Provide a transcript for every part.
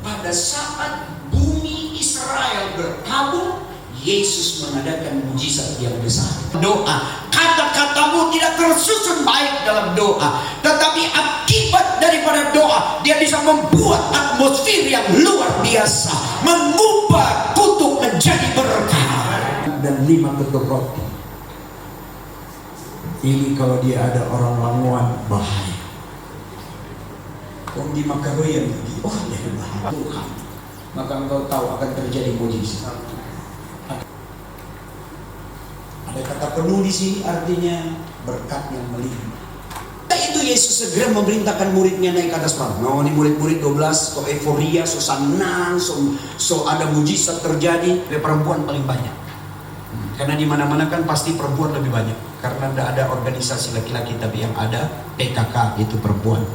Pada saat bumi Israel berkabung, Yesus mengadakan mujizat yang besar. Doa, kata-katamu tidak tersusun baik dalam doa, tetapi akibat daripada doa, dia bisa membuat atmosfer yang luar biasa, mengubah kutuk menjadi berkah. Dan 5 ketuk roti ini kalau dia ada orang Lamongan bahaya. Kau di Makaroyan lagi, oh ya Tuhan, maka engkau tahu akan terjadi mujizat. Ada kata penuh di sini, artinya berkat yang melimpah. Itu Yesus segera memerintahkan muridnya naik ke atas perahu. Nah, ini murid-murid 12, kok euforia, so senang, so ada mujizat terjadi. Perempuan paling banyak, karena di mana-mana kan pasti perempuan lebih banyak. Karena tidak ada organisasi laki-laki, tapi yang ada PKK, itu perempuan.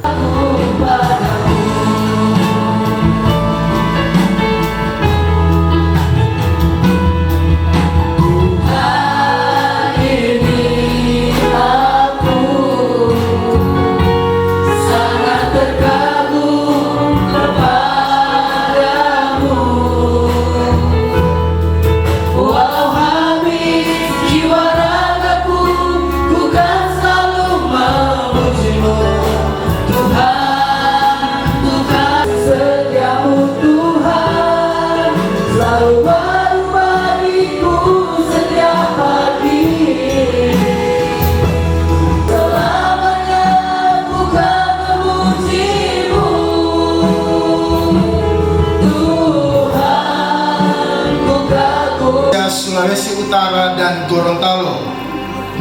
Sulawesi Utara dan Gorontalo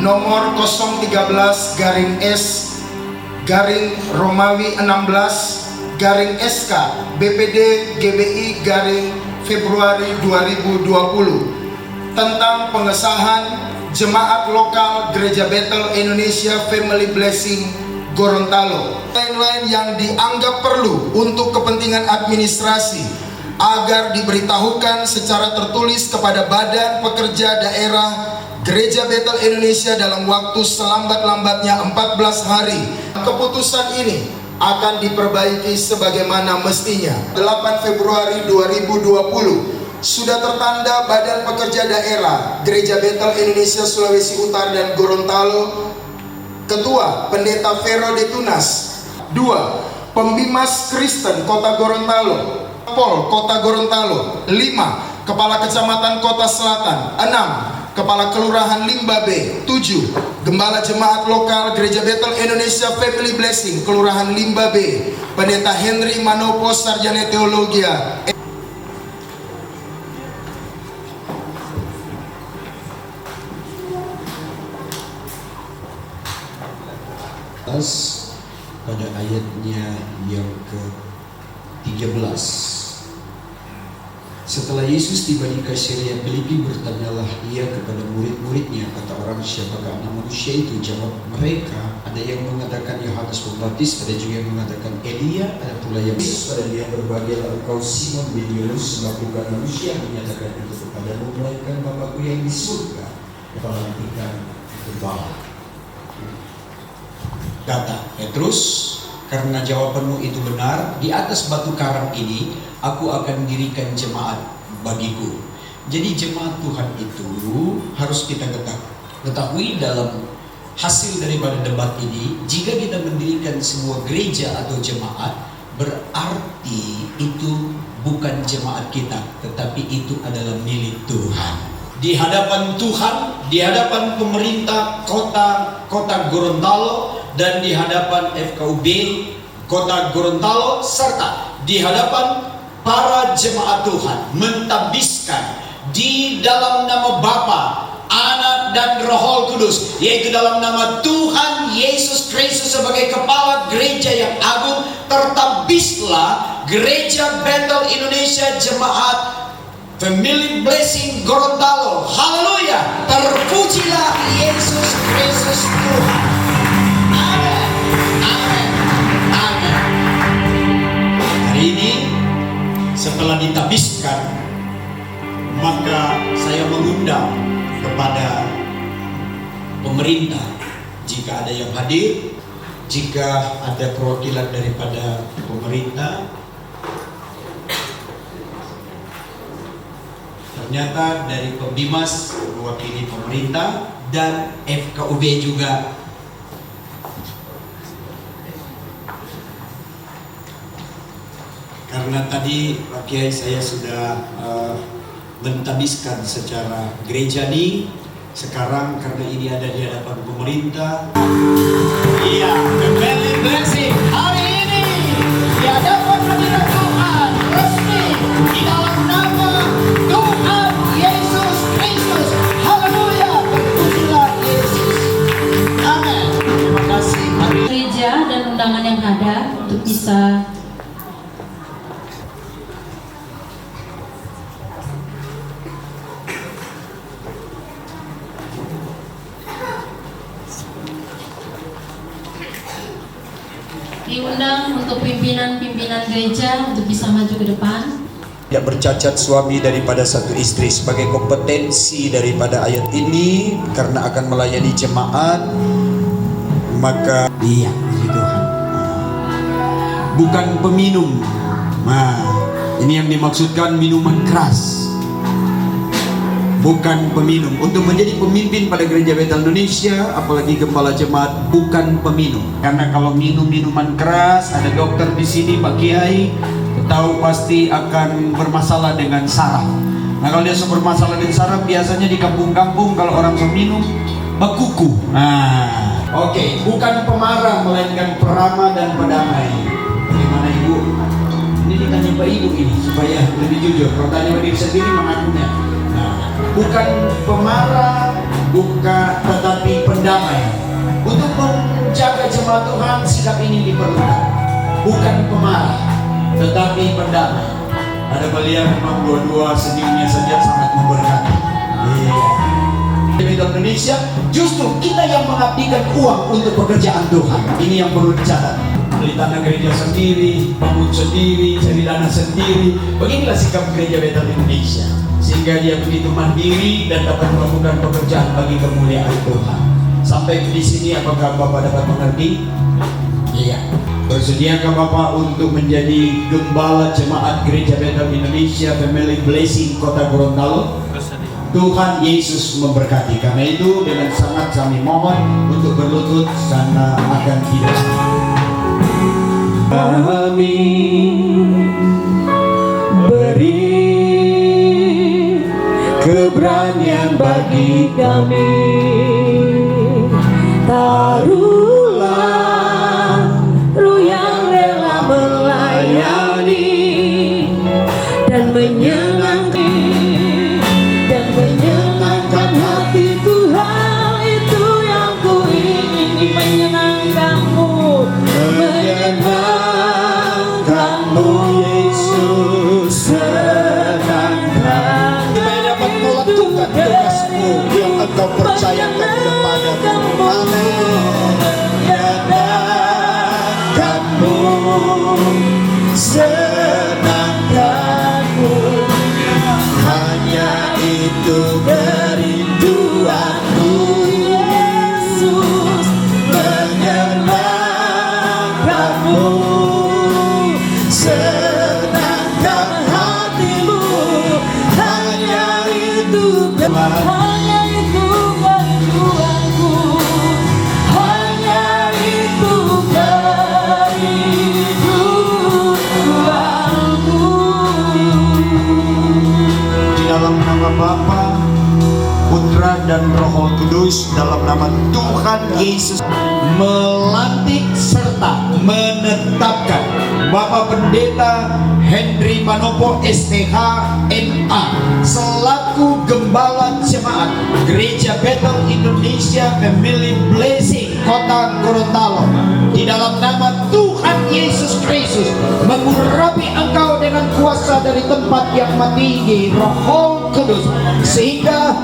nomor 013-S-Romawi 16-SK BPD GBI Februari 2020 tentang pengesahan Jemaat Lokal Gereja Bethel Indonesia Family Blessing Gorontalo. Lain-lain yang dianggap perlu untuk kepentingan administrasi agar diberitahukan secara tertulis kepada Badan Pekerja Daerah Gereja Bethel Indonesia dalam waktu selambat-lambatnya 14 hari. Keputusan ini akan diperbaiki sebagaimana mestinya. 8 Februari 2020 sudah tertanda Badan Pekerja Daerah Gereja Bethel Indonesia Sulawesi Utara dan Gorontalo. Ketua Pendeta Vero de Tunas. 2. Pembimas Kristen Kota Gorontalo. Pol Kota Gorontalo. 5. Kepala Kecamatan Kota Selatan. 6. Kepala Kelurahan Limba B. 7. Gembala Jemaat Lokal Gereja Bethel Indonesia Family Blessing Kelurahan Limba B, Pendeta Henry Manopo Sarjana Teologia. Pada ayatnya yang ke-13. Setelah Yesus tiba di Kaisarea Filipi, bertanyalah ia kepada murid-muridnya, kata orang, siapakah anak manusia itu? Jawab mereka, ada yang mengatakan Yohanes Pembaptis, ada juga yang mengatakan Elia, ada pula yang Yesus pada dia berbahagialah engkau Simon bin Yunus, sebab bukan manusia yang menyatakan itu kepadamu, melainkan Bapakku yang di surga. Pelantikan gembala. Kata Petrus, karena jawabanmu itu benar, di atas batu karang ini aku akan dirikan jemaat bagiku. Jadi jemaat Tuhan itu harus kita ketahui dalam hasil daripada debat ini. Jika kita mendirikan sebuah gereja atau jemaat, berarti itu bukan jemaat kita, tetapi itu adalah milik Tuhan. Di hadapan Tuhan, di hadapan pemerintah kota Gorontalo, dan di hadapan FKUB Kota Gorontalo, serta di hadapan para jemaat Tuhan, mentabiskan di dalam nama Bapa, Anak dan Roh Kudus, yaitu dalam nama Tuhan Yesus Kristus sebagai kepala gereja yang agung, tertabislah Gereja Bethel Indonesia Jemaat Family Blessing Gorontalo. Haleluya, terpujilah Yesus Kristus Tuhan. Ini setelah ditabiskan, maka saya mengundang kepada pemerintah, jika ada yang hadir, jika ada perwakilan daripada pemerintah. Ternyata dari Pembimas mewakili pemerintah dan FKUB juga. Karena tadi Pak Kiai saya sudah mentabiskan secara gereja ini, sekarang karena ini ada di hadapan pemerintah. Iya, Family Blessing hari ini di hadapan hadirat Tuhan resmi di dalam nama Tuhan Yesus Kristus. Haleluya, terpujilah Yesus. Amin. Terima kasih. Gereja dan undangan yang ada untuk bisa diundang untuk pimpinan-pimpinan gereja untuk bisa maju ke depan. Tidak bercacat suami daripada satu istri sebagai kompetensi daripada ayat ini, karena akan melayani jemaat, maka iya, puji Tuhan. Bukan peminum. Nah, ini yang dimaksudkan minuman keras. Bukan peminum. Untuk menjadi pemimpin pada Gereja Bethel Indonesia, apalagi kepala jemaat, bukan peminum. Karena kalau minum minuman keras, ada dokter di sini, Pak Kiai, tahu pasti akan bermasalah dengan saraf. Nah, kalau dia bermasalah dengan saraf, biasanya di kampung-kampung kalau orang minum bakuku. Nah, oke, bukan pemarah melainkan peramah dan pendamai. Bagaimana Ibu? Ini ditanya Pak Ibu ini supaya lebih jujur. Kalau tanya diri sendiri mengakunya. Bukan pemarah, bukan, tetapi pendamai. Untuk menjaga jemaat Tuhan, sikap ini diperlukan. Bukan pemarah, tetapi pendamai. Ada beliau memang dua-dua senyumnya saja sangat memberkati. Di Bethel Indonesia, justru kita yang mengabdikan uang untuk pekerjaan Tuhan. Ini yang perlu dicatat. Beli tanah gereja sendiri, bangun sendiri, cari dana sendiri. Beginilah sikap Gereja Bethel Indonesia, sehingga dia begitu mandiri dan dapat melakukan pekerjaan bagi kemuliaan Tuhan. Sampai di sini apakah Bapak dapat mengerti? Iya. Bersediakah Bapak untuk menjadi gembala jemaat Gereja Bethel Indonesia Family Blessing Kota Gorontalo? Tuhan Yesus memberkati. Karena itu dengan sangat kami mohon untuk berlutut karena akan tidak. Amin. yang bagi kami. Taruhlah Roh yang rela melayani dan menyenangkan hati Tuhan. Itu yang ku ingin, menyenangkanmu, Yesus, senangkan. Supaya dapat melakukan tugasmu yang engkau percayakan kepadamu. Amin. Menyenangkanmu, senangkanmu, hanya itu kerinduanku. Yesus, Menyenangkanmu, senangkan hatimu, hanya itu hanya itu kerinduanku, hanya itu kerinduanku. Di dalam nama Bapa, Putra dan Roh Kudus, dalam nama Tuhan Yesus, melantik serta menetapkan Bapak Pendeta Henry Manopo STH MA selaku Gembala Jemaat Gereja Bethel Indonesia Family Blessing Kota Gorontalo. Di dalam nama Tuhan Yesus Kristus, mengurapi engkau dengan kuasa dari tempat yang tinggi Roh Kudus, sehingga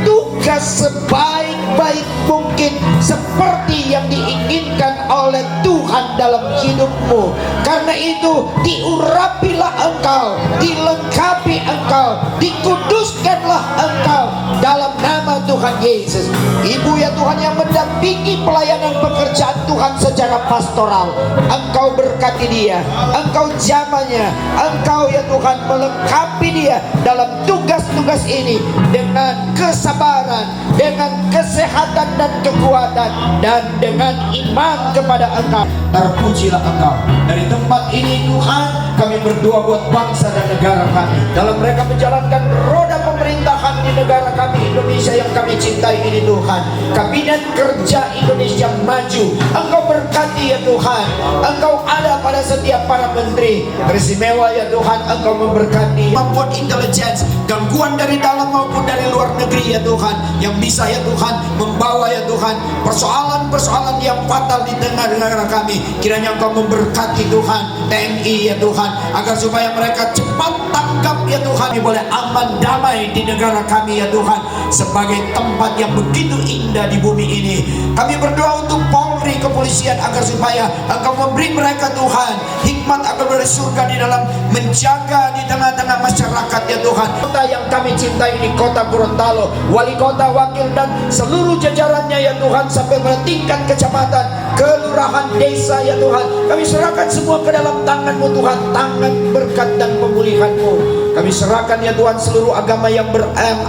tugas sebaik-baik mungkin seperti yang diinginkan oleh Tuhan dalam hidupmu. Karena itu diurapilah engkau, dilengkapi engkau, dikuduskanlah engkau dalam nama Tuhan Yesus. Ibu ya Tuhan yang mendampingi pelayanan pekerjaan Tuhan secara pastoral, engkau berkati dia, engkau jamanya, engkau ya Tuhan melengkapi dia dalam tugas-tugas ini dengan kesabaran, dengan kesehatan dan kekuatan, dan dengan iman kepada engkau. Terpujilah engkau. Dari tempat ini Tuhan, kami berdoa buat bangsa dan negara kami, dalam mereka menjalankan roda pemerintahan di negara kami Indonesia yang kami cintai ini Tuhan. Kabinet Kerja Indonesia Maju, engkau berkati ya Tuhan, engkau ada pada setiap para menteri. Teristimewa ya Tuhan, engkau memberkati membuat intelijen, gangguan dari dalam maupun dari luar negeri ya Tuhan, yang bisa ya Tuhan membawa ya Tuhan persoalan-persoalan yang fatal di tengah negara kami. Kiranya engkau memberkati Tuhan TNI ya Tuhan, agar supaya mereka cepat tangkap ya Tuhan, boleh aman damai di negara kami ya Tuhan, sebagai tempat yang begitu indah di bumi ini. Kami berdoa untuk Polri, kepolisian, agar supaya engkau memberi mereka Tuhan hikmat agar dari surga di dalam menjaga di tengah-tengah masyarakat ya Tuhan. Kota yang kami cintai ini Kota Gorontalo, wali kota, wakil, dan seluruh jajarannya ya Tuhan, sampai pada tingkat kecamatan, kelurahan, desa ya Tuhan, kami serahkan semua ke dalam tangan-Mu Tuhan, tangan berkat dan pemulihan-Mu. Kami serahkan ya Tuhan seluruh agama yang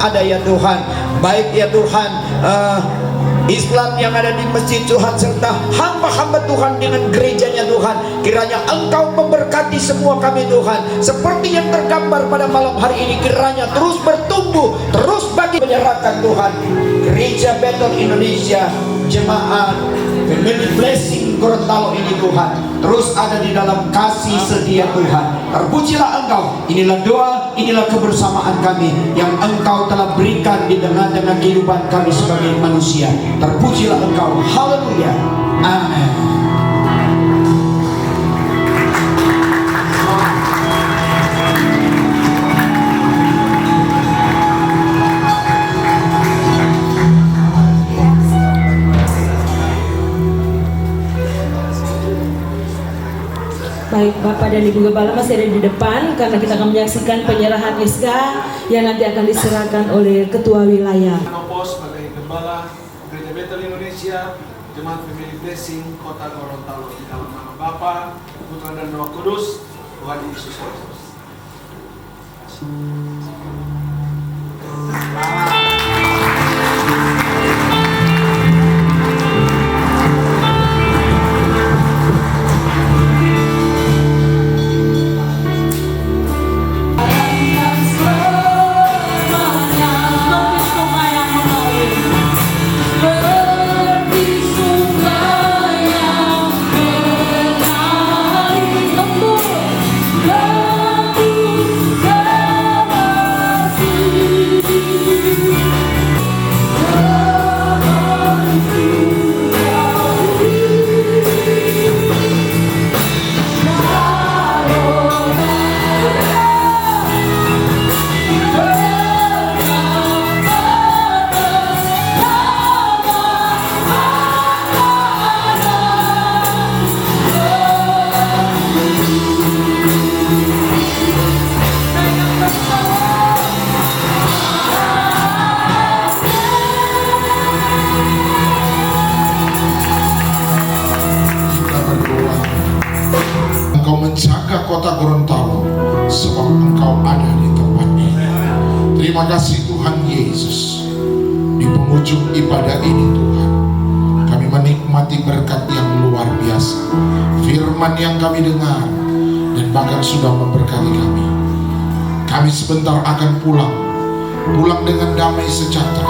ada ya Tuhan, baik ya Tuhan Islam yang ada di masjid Tuhan, serta hamba-hamba Tuhan dengan gerejanya Tuhan. Kiranya engkau memberkati semua kami Tuhan, seperti yang tergambar pada malam hari ini. Kiranya terus bertumbuh, terus bagi menyerahkan Tuhan Gereja Bethel Indonesia Jemaat Family Blessing Gorontalo ini Tuhan, terus ada di dalam kasih setia Tuhan. Terpujilah engkau. Inilah doa, inilah kebersamaan kami yang engkau telah berikan di tengah-tengah kehidupan kami sebagai manusia. Terpujilah engkau. Haleluya. Amin. Baik, Bapak dan Ibu Gembala masih ada di depan, karena kita akan menyaksikan penyerahan ISKA yang nanti akan diserahkan oleh Ketua Wilayah. Manopo sebagai Gembala Gereja Bethel Indonesia Jemaat Family Blessing Kota Gorontalo, di dalam nama Bapa, Putra dan Roh Kudus, Tuhan Yesus Kristus. Kota Gorontalo, sebab Engkau ada di tempat ini. Terima kasih Tuhan Yesus. Di penghujung ibadah ini Tuhan, kami menikmati berkat yang luar biasa, firman yang kami dengar, dan bahkan sudah memberkati kami. Kami sebentar akan pulang dengan damai sejahtera,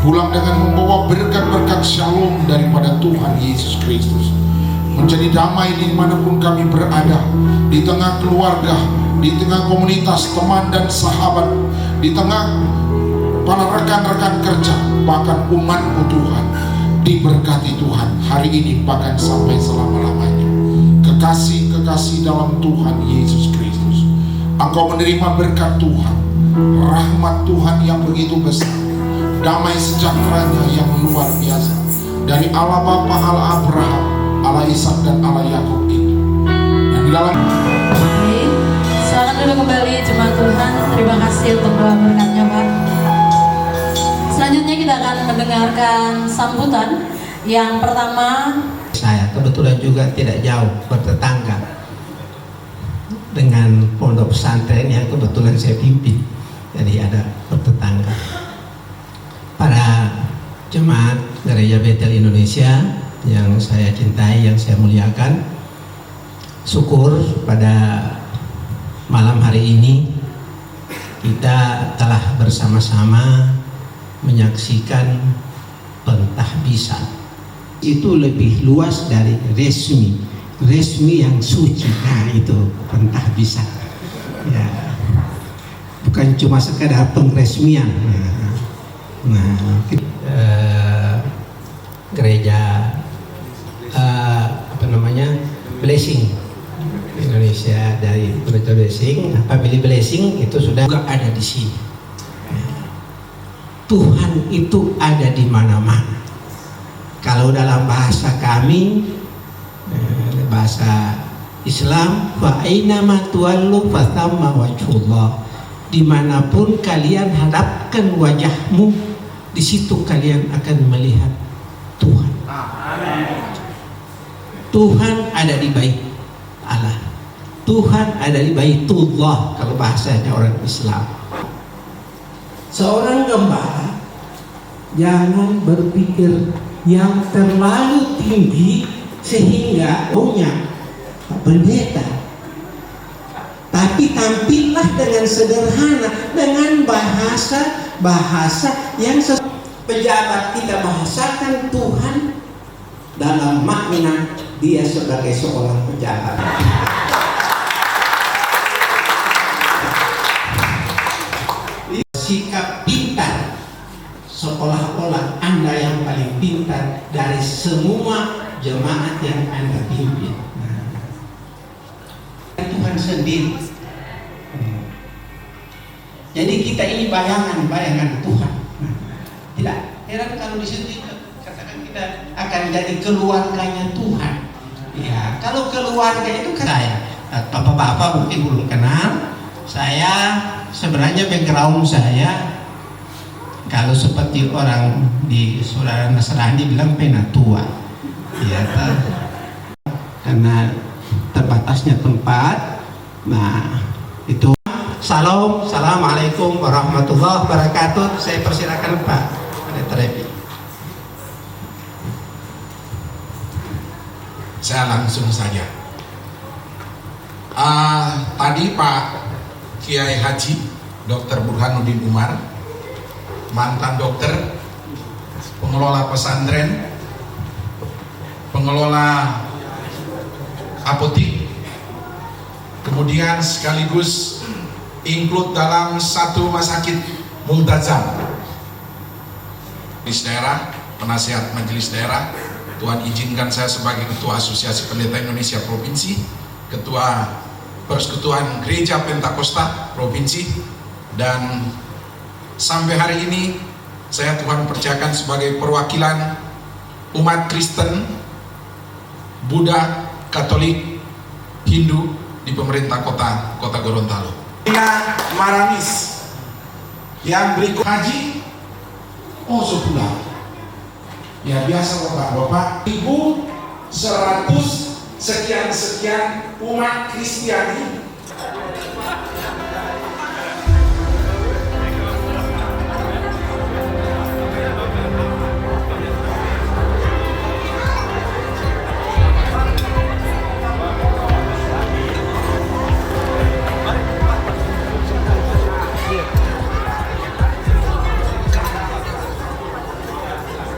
pulang dengan membawa berkat-berkat shalom daripada Tuhan Yesus Kristus. Menjadi damai dimanapun kami berada, di tengah keluarga, di tengah komunitas teman dan sahabat, di tengah para rekan-rekan kerja, bahkan umat-Mu Tuhan. Diberkati Tuhan hari ini bahkan sampai selama-lamanya. Kekasih-kekasih dalam Tuhan Yesus Kristus, Engkau menerima berkat Tuhan, rahmat Tuhan yang begitu besar, damai sejahteranya yang luar biasa dari Allah Bapa, Allah Abraham, Allah Ishak dan Allah Yakub itu. Dan di dalam Silakan duduk kembali jemaat Tuhan. Terima kasih untuk doa berkatnya Pak. Selanjutnya kita akan mendengarkan sambutan. Yang pertama, saya kebetulan juga tidak jauh bertetangga dengan pondok pesantren yang kebetulan saya pimpin, jadi ada bertetangga. Para jemaat Gereja Betel Indonesia yang saya cintai, yang saya muliakan, syukur pada malam hari ini kita telah bersama-sama menyaksikan pentahbisan. Itu lebih luas dari resmi yang suci. Nah itu pentahbisan ya, bukan cuma sekedar pengresmian. Gereja Blessing Indonesia, dari Gereja Blessing, Family Blessing itu sudah juga ada di sini. Tuhan itu ada di mana-mana. Kalau dalam bahasa kami, bahasa Islam, fa aina ma tuwallu fa thamma wajhullah. Dimanapun kalian hadapkan wajahmu, di situ kalian akan melihat Tuhan. Tuhan ada di bait Allah. Tuhan ada di baitullah kalau bahasanya orang Islam. Seorang gembala jangan berpikir yang terlalu tinggi sehingga punya pendeta, tapi tampillah dengan sederhana, dengan bahasa yang pejabat kita bahasakan Tuhan dalam makna dia sebagai seorang pejabat. Sikap pintar, seolah-olah Anda yang paling pintar dari semua jemaat yang Anda pimpin. Tuhan sendiri. Jadi kita ini bayangan Tuhan. Tidak heran kalau di situ katakan kita akan jadi keluarganya Tuhan. Ya, kalau keluarga itu kan saya, bapak-bapak mungkin belum kenal. Saya sebenarnya background saya, kalau seperti orang di saudara Nasrani bilang penatua, ya, karena terbatasnya tempat. Nah itu. Assalamualaikum warahmatullahi wabarakatuh. Saya persilakan Pak Pendeta Repi. saya langsung saja. Tadi Pak Kiai Haji Dr. Burhanuddin Umar, mantan dokter, pengelola pesantren, pengelola apotik, kemudian sekaligus include dalam satu rumah sakit Multazam, di daerah, penasihat majelis daerah. Tuhan izinkan saya sebagai Ketua Asosiasi Pendeta Indonesia Provinsi, Ketua Persekutuan Gereja Pentakosta Provinsi, dan sampai hari ini saya Tuhan percayakan sebagai perwakilan umat Kristen, Buddha, Katolik, Hindu di pemerintah kota Gorontalo. Maramis yang berikut haji, sudah. Ya biasa bapak-bapak, 1.100 sekian umat Kristiani